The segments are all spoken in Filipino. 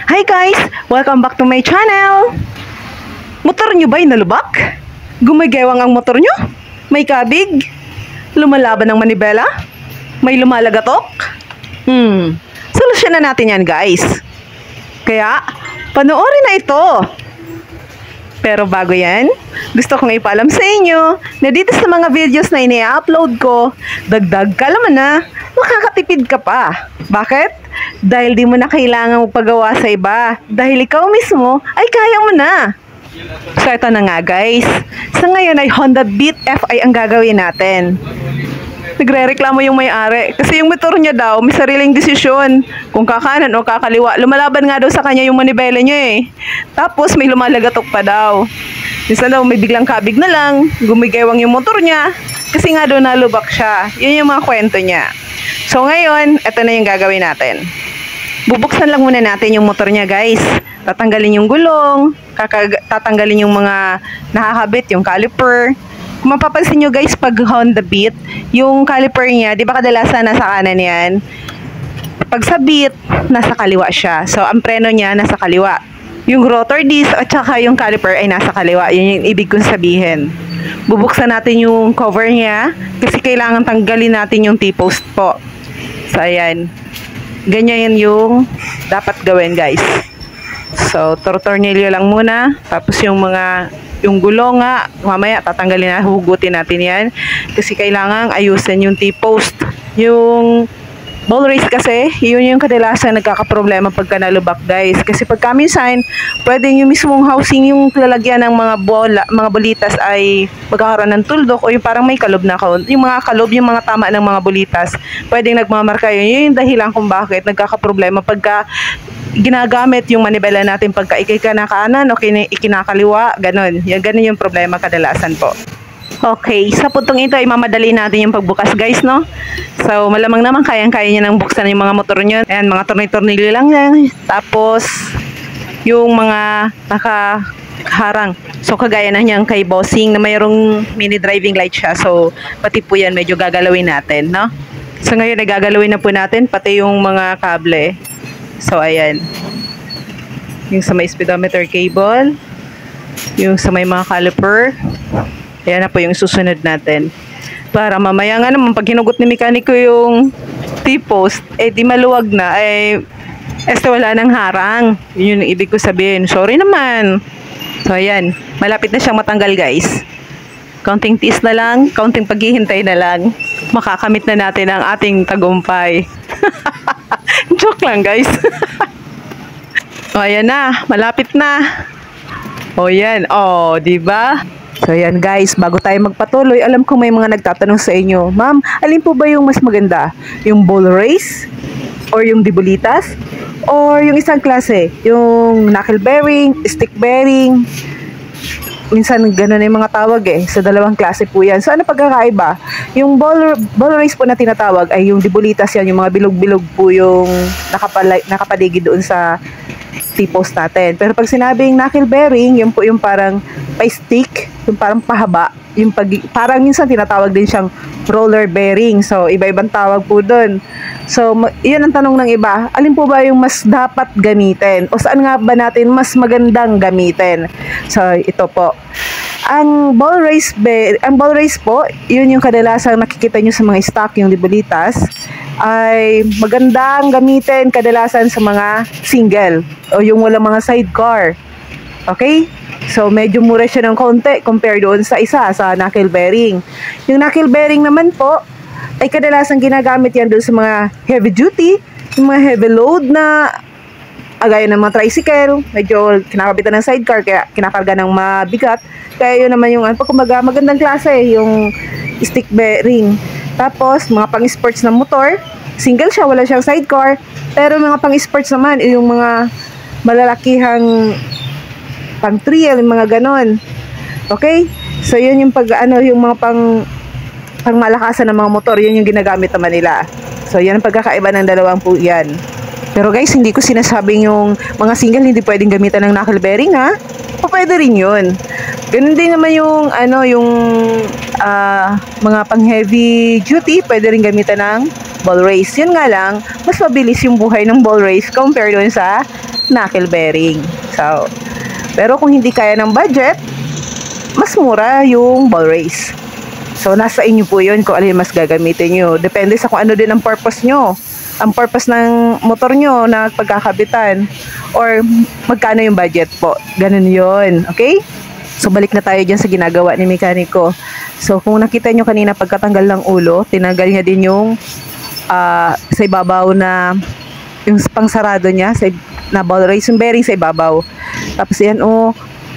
Hi guys! Welcome back to my channel! Motor nyo ba'y nalubak? Gumagewang ang motor nyo? May kabig? Lumalaban ng manibela? May lumalagatok? Solusyon na natin yan guys. Kaya, panoorin na ito! Pero bago yan, gusto kong ipaalam sa inyo na dito sa mga videos na ini-upload ko, dagdag kalaman na makakatipid ka pa. Bakit? Dahil di mo na kailangan magpagawa sa iba. Dahil ikaw mismo ay kaya mo na. So ito na nga guys. Sa ngayon ay Honda Beat Fi ang gagawin natin. Nagre-reklamo yung may-ari kasi yung motor niya daw may sariling desisyon kung kakanan o kakaliwa. Lumalaban nga daw sa kanya yung manibela niya eh. Tapos may lumalagatok pa daw. Minsan daw may biglang kabig na lang, gumigewang yung motor niya kasi nga daw nalubak siya. Yun yung mga kwento niya. So ngayon, ito na yung gagawin natin. Bubuksan lang muna natin yung motor niya guys. Tatanggalin yung gulong, tatanggalin yung mga nakakabit, yung caliper. Kung mapapansin nyo guys, pag Honda Beat, yung caliper niya, di ba kadalasan nasa kanan yan? Pag sa Beat, nasa kaliwa siya. So ang preno niya nasa kaliwa. Yung rotor disc at saka yung caliper ay nasa kaliwa. Yun yung ibig kong sabihin. Bubuksan natin yung cover niya kasi kailangan tanggalin natin yung T-post po. So ayan. Ganyan yung dapat gawin guys. So tornilyo lang muna. Tapos yung gulong nga, mamaya tatanggalin na, hugutin natin yan. Kasi kailangan ayusin yung T-post. Yung ball race kasi, yun yung kadalasan nagkakaproblema pagka nalubak guys. Kasi pagka minsan, pwedeng yung mismong housing yung lalagyan ng mga bolitas ay magkakaroon ng tuldok o yung parang may kalob na yung mga kalob, yung mga tama ng mga bolitas, pwedeng nagmamarka yun. Yun yung dahilan kung bakit nagkakaproblema pagka ginagamit yung manibela natin pagka ikinakanan o ikinakaliwa, ganun. Ganun yung problema kadalasan po. Okay, sa puntong ito ay mamadali natin yung pagbukas guys, no? So, malamang naman kayang-kaya niya nang buksan yung mga motor nyo. Ayan, mga tornilyo lang yan. Tapos, yung mga nakaharang. So, kagaya na niyang kay Bossing na mayroong mini driving light siya. So, pati po yan medyo gagalawin natin, no? So, ngayon ay gagalawin na po natin pati yung mga kable. So, ayan. Yung sa may speedometer cable. Yung sa may mga caliper. Ayan na po yung susunod natin. Para mamaya nga naman, pag hinugot ni mekaniko yung T-post, eh di maluwag na, eh wala nang harang. Yun yung ibig ko sabihin. Sorry naman. So ayan, malapit na siyang matanggal guys. Counting tiis na lang, counting paghihintay na lang. Makakamit na natin ang ating tagumpay. Joke lang guys. O ayan na, malapit na. O yan, o diba? So yan guys, bago tayo magpatuloy, alam ko may mga nagtatanong sa inyo, ma'am, alin po ba yung mas maganda? Yung ball race? Or yung dibolitas? Or yung isang klase? Yung knuckle bearing, stick bearing? Minsan ganun yung mga tawag eh. So dalawang klase po yan. So ano pagkakaiba? Yung ball race po na tinatawag ay yung dibolitas yan, yung mga bilog-bilog po yung nakapaligid doon sa T-post natin. Pero pag sinabing knuckle bearing, yun po yung parang pa-stick, yung parang pahaba, yung parang minsan tinatawag din siyang roller bearing. So, iba-ibang tawag po doon. So, yun ang tanong ng iba. Alin po ba yung mas dapat gamitin? O saan nga ba natin mas magandang gamitin? So, ito po. Ang ball race po, yun yung kadalasang nakikita nyo sa mga stock, yung dibolitas, ay magandang gamitin kadalasan sa mga single o yung walang mga sidecar. Okay? So, medyo mura siya ng konti compare doon sa knuckle bearing. Yung knuckle bearing naman po, ay kadalasan ginagamit yan doon sa mga heavy duty, yung mga heavy load na agaya ng mga tricycle, medyo kinakabitan ng sidecar, kaya kinakarga ng mabigat. Kaya yun naman yung magandang klase, yung stick bearing. Tapos, mga pang-sports na motor, single siya, wala siyang sidecar. Pero mga pang-sports naman, yung mga malalakihang pang-trail, yung mga ganon. Okay? So, yun yung yung mga pangmalakasan ng mga motor, yun yung ginagamit naman nila. So, yan ang pagkakaiba ng dalawang po yan. Pero guys, hindi ko sinasabing yung mga single hindi pwedeng gamitan ng knuckle bearing ha. O pwede rin yun. Ganun din naman yung mga pang heavy duty, pwede rin gamitan ng ball race. Yun nga lang, mas mabilis yung buhay ng ball race compared dun sa knuckle bearing. So, pero kung hindi kaya ng budget, mas mura yung ball race. So, nasa inyo po yun kung alin mas gagamitin nyo. Depende sa kung ano din ang purpose nyo. Ang purpose ng motor nyo na pagkakabitan. Or magkano yung budget po. Ganun yun. Okay? So, balik na tayo dyan sa ginagawa ni mekaniko. So, kung nakita nyo kanina pagkatanggal ng ulo, tinanggal niya din yung sa ibabaw na yung pangsarado niya na ball race, yung bearing sa ibabaw. Tapos yan,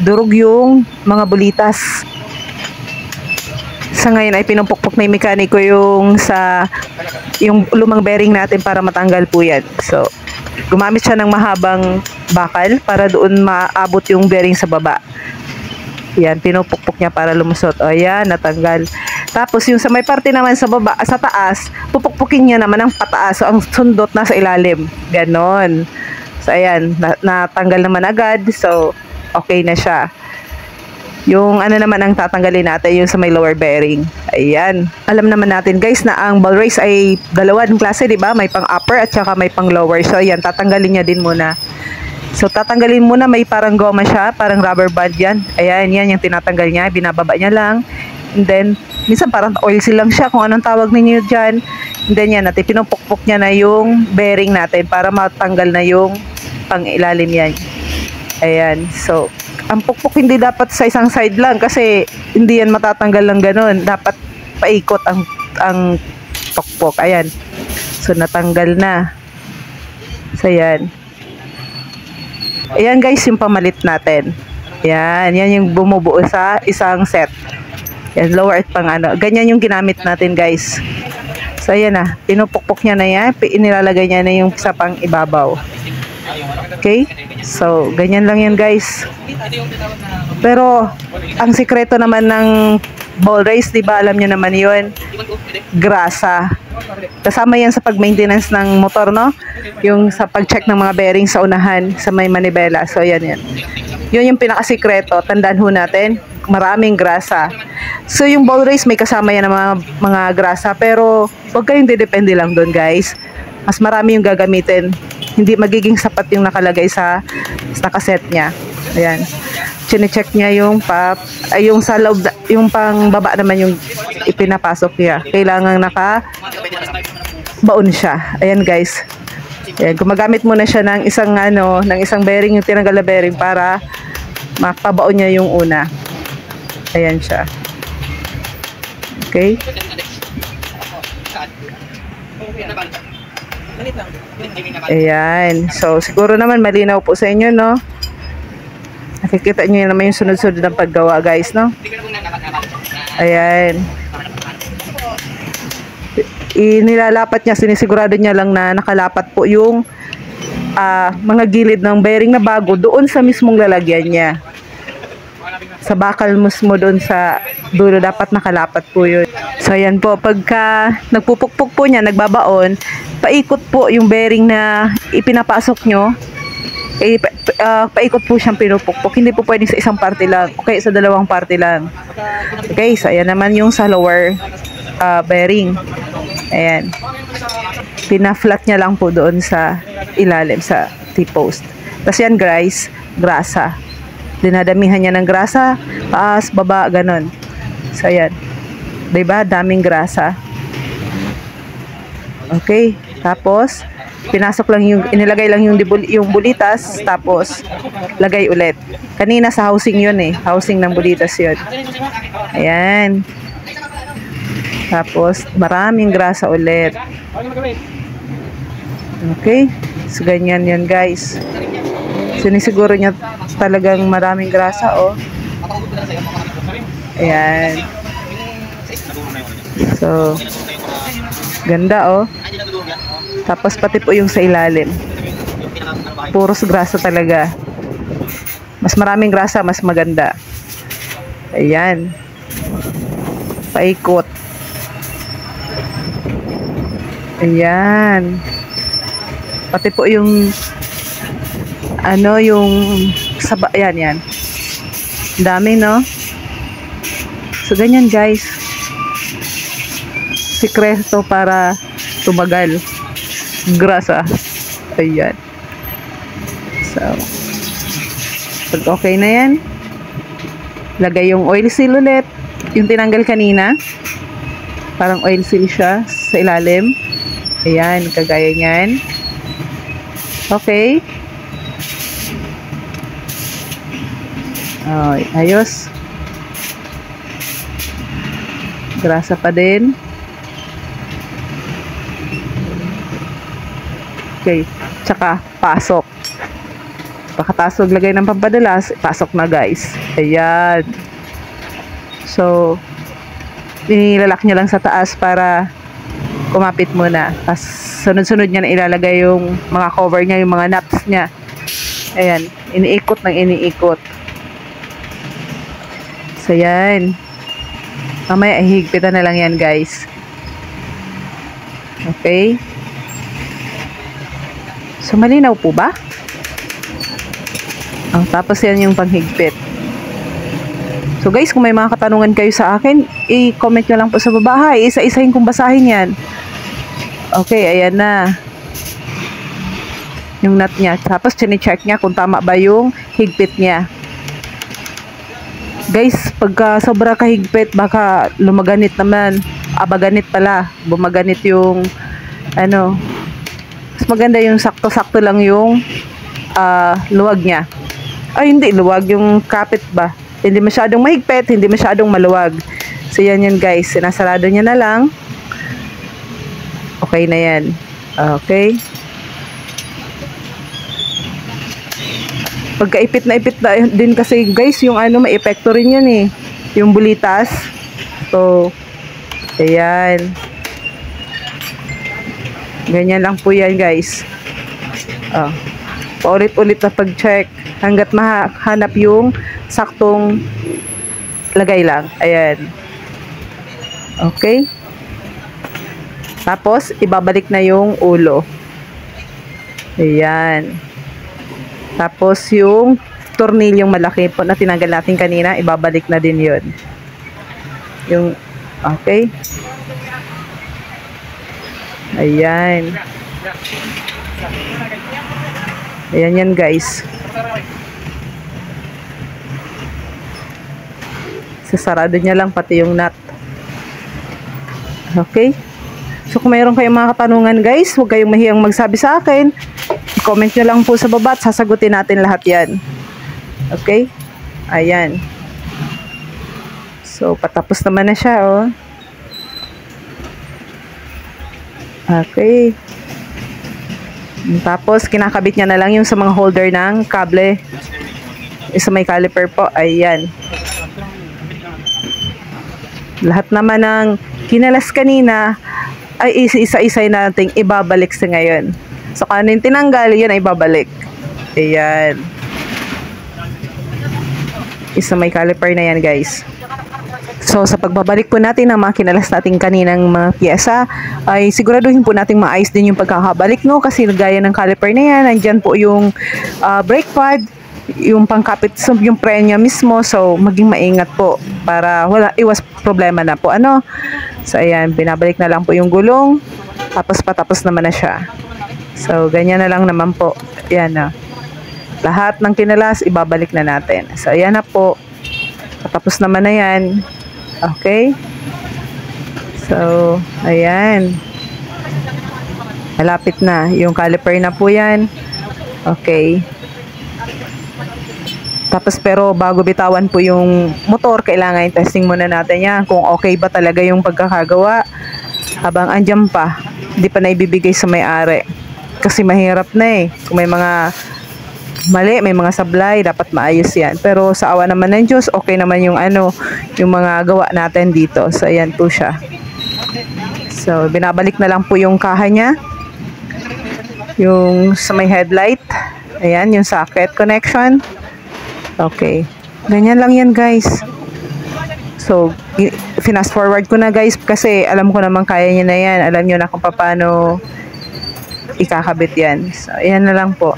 durog yung mga bulitas. Sa ngayon ay pinumpukpok na yung mekaniko yung lumang bearing natin para matanggal po yan. So, gumamit siya ng mahabang bakal para doon maabot yung bearing sa baba. Yan, pinupukpok niya para lumusot. O yan, natanggal. Tapos yung sa may parte naman sa baba, sa taas, pupukpukin niya naman ang pataas. So, ang sundot nasa ilalim. Ganon. So, ayan, natanggal naman agad. So, okay na siya. Yung ano naman ang tatanggalin natin, yung sa may lower bearing. Ayan. Alam naman natin guys na ang ball race ay dalawang klase, di ba? May pang upper at saka may pang lower. So, ayan, tatanggalin niya din muna. So, tatanggalin muna, may parang goma siya, parang rubber band yan. Ayan, yan yung tinatanggal niya, binababa niya lang. And then, minsan parang oil seal lang siya, kung anong tawag ninyo dyan. And then yan, natin pinupukpok niya na yung bearing natin para matanggal na yung pang ilalim yan. Ayan, so, ang pukpok hindi dapat sa isang side lang kasi hindi yan matatanggal lang ganun. Dapat paikot ang pukpok. Ayan. So, natanggal na. So, ayan. Ayan guys, yung pamalit natin. Ayan, yan yung bumubuo sa isang set. Ayan, lower at pang ano. Ganyan yung ginamit natin guys. So, ayan na. Pinupukpok niya na yan. Inilalagay niya na yung sa pang ibabaw. Okay? So, ganyan lang yan guys. Pero, ang sikreto naman ng ball race, di ba? Alam niyo naman yun. Grasa. Kasama yan sa pag-maintenance ng motor, no? Yung sa pag-check ng mga bearing sa unahan, sa may manibela. So, yan yan. Yun yung pinakasikreto. Tandaan ho natin, maraming grasa. So, yung ball race, may kasama yan ng mga grasa. Pero, huwag kayong didepende lang doon, guys. Mas marami yung gagamitin. Hindi magiging sapat yung nakalagay sa nakaset niya. Ayan. Chine-check niya yung yung sa loob, yung pang baba naman yung ipinapasok niya. Kailangan baon siya. Ayan guys. Ayan, gumagamit muna siya ng isang bearing, yung tinanggal na bearing para makabaon niya yung una. Ayan siya. Okay? Ayan. So, siguro naman malinaw po sa inyo, no? Nakikita nyo naman yung sunod-sunod ng paggawa, guys, no? Ayan. Inilalapat niya, sinisigurado niya lang na nakalapat po yung mga gilid ng bearing na bago doon sa mismong lalagyan niya. Sa bakal mismo doon sa dulo, dapat nakalapat po yun. So, ayan po. Pagka nagpupukpok po niya, nagbabaon, paikot po yung bearing na ipinapasok nyo. Paikot po siyang pinupukpok. Hindi po pwedeng sa isang parte lang. Okay, sa dalawang parte lang. Okay, so ayan naman yung sa lower bearing. Ayan. Pina-flat niya lang po doon sa ilalim, sa T-post. Tapos yan guys, grasa. Dinadamihan niya ng grasa, taas, baba, ganon. So ayan. Diba? Daming grasa. Okay. Tapos, inilagay lang yung bulitas, tapos lagay ulit. Kanina sa housing yun eh. Housing ng bulitas yun. Ayan. Tapos, maraming grasa ulit. Okay? So, ganyan yan guys. Sinisiguro niya talagang maraming grasa, oh. Ayan. So, ganda, oh. Tapos pati po yung sa ilalim. Puros grasa talaga. Mas maraming grasa, mas maganda. Ayan. Paikot. Ayan. Pati po yung yung yan. Dami, no? So, ganyan guys. Sikreto para tumagal. Grasa. Ayan. So, pag okay na yan, lagay yung oil seal ulit. Yung tinanggal kanina. Parang oil seal siya sa ilalim. Ayan, kagaya niyan. Okay. Ay, ayos. Grasa pa din. Okay. Tsaka, pasok. Pagkatapos maglagay ng pampadalas, pasok na guys. Ayan. So, inilalak nyo lang sa taas para kumapit muna. Tapos, sunod-sunod niya na ilalagay yung mga cover niya, yung mga nuts niya. Ayan. Iniikot ng iniikot. So, yan. Mamaya, higpitan na lang yan, guys. Okay. So, malinaw po ba? Tapos yan yung panghigpit. So, guys, kung may mga katanungan kayo sa akin, i-comment nyo lang po sa baba. Isa-isahin kong basahin yan. Okay, ayan na. Yung nut niya. Tapos, chine-check niya kung tama ba yung higpit niya. Guys, pagka sobra kahigpit, baka lumaganit naman. Baganit pala. Bumaganit yung, mas maganda yung sakto-sakto lang yung luwag niya. Ay, hindi. Luwag yung kapit ba? Hindi masyadong mahigpit, hindi masyadong maluwag. So, yan guys. Sinasarado niya na lang. Okay na yan. Okay. Pagkaipit na din kasi guys, yung may epekto rin yan eh. Yung bulitas. So, ayan. Ganyan lang po yan guys. Paulit-ulit na pag-check hanggat mahanap yung saktong lagay lang. Ayan. Okay. Tapos, ibabalik na yung ulo. Ayan. Tapos, yung tornilyong malaki po na tinanggal natin kanina, ibabalik na din yun. Yung, okay. Ayan. Ayan yan guys. Sasarado niya lang pati yung nut. Okay. So kung mayroon kayong mga katanungan guys, huwag kayong mahiyang magsabi sa akin. I-comment nyo lang po sa baba at sasagutin natin lahat yan. Okay. Ayan. So patapos naman na siya oh. Okay. Tapos, kinakabit niya na lang yung sa mga holder ng kable. Sa may caliper po. Ayan. Lahat naman ng kinalas kanina ay isa-isay nating ibabalik sa ngayon. So, kung ano yung tinanggal, yun ay ibabalik. Ayan. Isa may caliper na yan, guys. So, sa pagbabalik po natin ng mga kinalas natin kaninang mga piyesa, ay siguraduhin po natin maayos din yung pagkakabalik, no? Kasi gaya ng caliper na yan, nandyan po yung brake pad, yung pangkapit, yung prenya mismo. So, maging maingat po para iwas problema na po, ano? So, ayan, binabalik na lang po yung gulong, tapos patapos naman na siya. So, ganyan na lang naman po. Ayan na. Lahat ng kinalas, ibabalik na natin. So, ayan na po. Patapos naman na yan. Okay. So, ayan. Malapit na. Yung caliper na po yan. Okay. Tapos pero bago bitawan po yung motor, kailangan i-testing muna natin yan. Kung okay ba talaga yung pagkakagawa. Habang andyan pa, hindi pa na ibibigay sa may-ari. Kasi mahirap na eh. Kung may mga mali, may mga sablay, dapat maayos yan. Pero sa awa naman ng Diyos, okay naman yung yung mga gawa natin dito. So, ayan po siya. So, binabalik na lang po yung kaha niya. Yung sa may headlight. Ayan, yung socket connection. Okay. Ganyan lang yan, guys. So, fast forward ko na, guys, kasi alam ko naman kaya niya na yan. Alam niyo na kung paano ikakabit yan. So, ayan na lang po.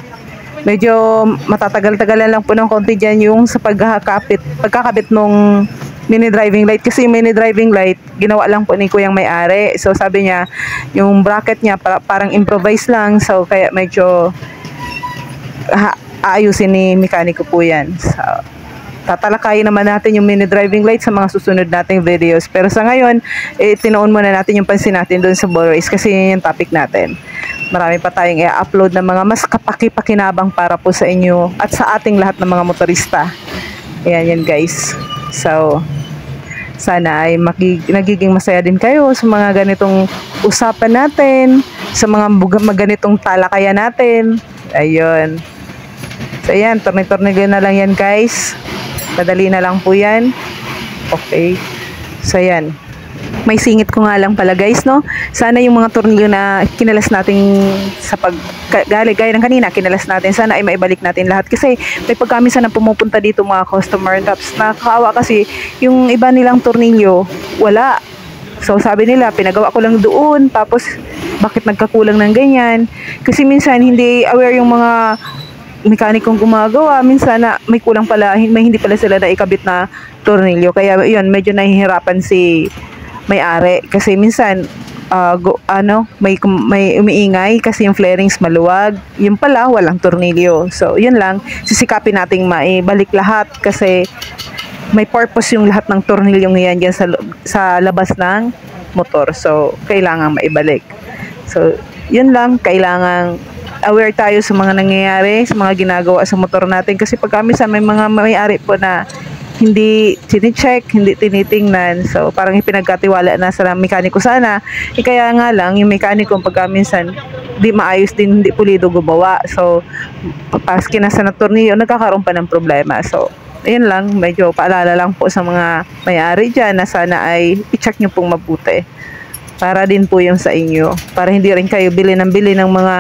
Medyo matatagal-tagalan lang po ng konti dyan yung sa pagkakabit nung mini driving light. Kasi yung mini driving light, ginawa lang po ni Kuyang may-ari. So sabi niya, yung bracket niya parang improvise lang. So kaya medyo aayusin ni mekaniko po yan. So, tatalakayin naman natin yung mini driving light sa mga susunod nating videos. Pero sa ngayon, tinoon muna natin yung pansin natin doon sa ball race kasi yun yung topic natin. Marami pa tayong i-upload na mga mas kapaki-pakinabang para po sa inyo at sa ating lahat ng mga motorista. Ayan yan guys. So, sana ay nagiging masaya din kayo sa mga ganitong usapan natin, sa mga ganitong talakayan natin. Ayun. So, ayan. Tornilyo na lang yan guys. Madali na lang po yan. Okay. So, ayan. May singit ko nga lang pala guys, no? Sana yung mga tornilyo na kinalas natin sa gaya ng kanina, kinalas natin, sana ay maibalik natin lahat. Kasi may pagkamisa na pumupunta dito mga customer. Tapos nakakaawa kasi yung iba nilang tornilyo, wala. So sabi nila, pinagawa ko lang doon. Tapos bakit nagkakulang ng ganyan? Kasi minsan hindi aware yung mga mekanikong gumagawa. Minsan na may kulang pala, may hindi pala sila naikabit na tornilyo. Kaya yun, medyo nahihirapan si may-ari kasi minsan may umiingay kasi yung flarings maluwag, yun pala walang tornilyo. So yun lang, sisikapin nating maibalik lahat kasi may purpose yung lahat ng tornilyong yan dyan sa labas ng motor. So kailangan maibalik. So yun lang, kailangan aware tayo sa mga nangyayari, sa mga ginagawa sa motor natin kasi pag minsan may mga may-ari po na hindi tinicheck, hindi tinitingnan. So, parang ipinagkatiwala na sa mekaniko sana. Kaya nga lang, yung mekaniko pagka minsan, di maayos din, hindi pulido gumawa. So, pas kinasa na tornilyo, nagkakaroon pa ng problema. So, ayun lang, medyo paalala lang po sa mga may-ari dyan na sana ay i-check nyo pong mabuti. Para din po yung sa inyo. Para hindi rin kayo bili ng mga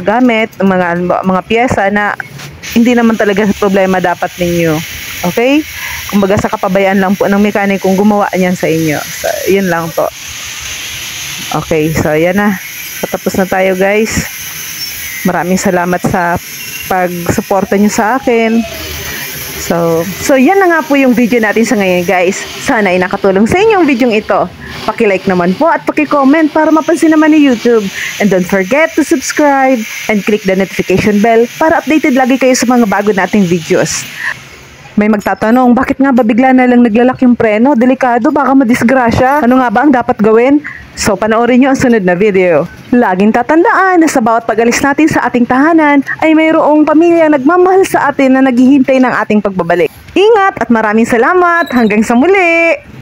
gamit, mga piyesa na hindi naman talaga problema dapat ninyo. Okay? Kumbaga sa kapabayaan lang po ng mekanikong gumawa niyan sa inyo. So, yun lang po. Okay, so yan na. Patapos na tayo guys. Maraming salamat sa pag-suporta nyo sa akin. So yan na nga po yung video natin sa ngayon guys. Sana ay nakatulong sa inyong video ito. Paki-like naman po at paki-comment para mapansin naman ni YouTube. And don't forget to subscribe and click the notification bell para updated lagi kayo sa mga bago nating videos. May magtatanong, bakit nga ba bigla na lang naglalak yung preno? Delikado, baka madisgrasya. Ano nga ba ang dapat gawin? So, panoorin nyo ang sunod na video. Laging tatandaan na sa bawat pag-alis natin sa ating tahanan ay mayroong pamilya nagmamahal sa atin na naghihintay ng ating pagbabalik. Ingat at maraming salamat. Hanggang sa muli!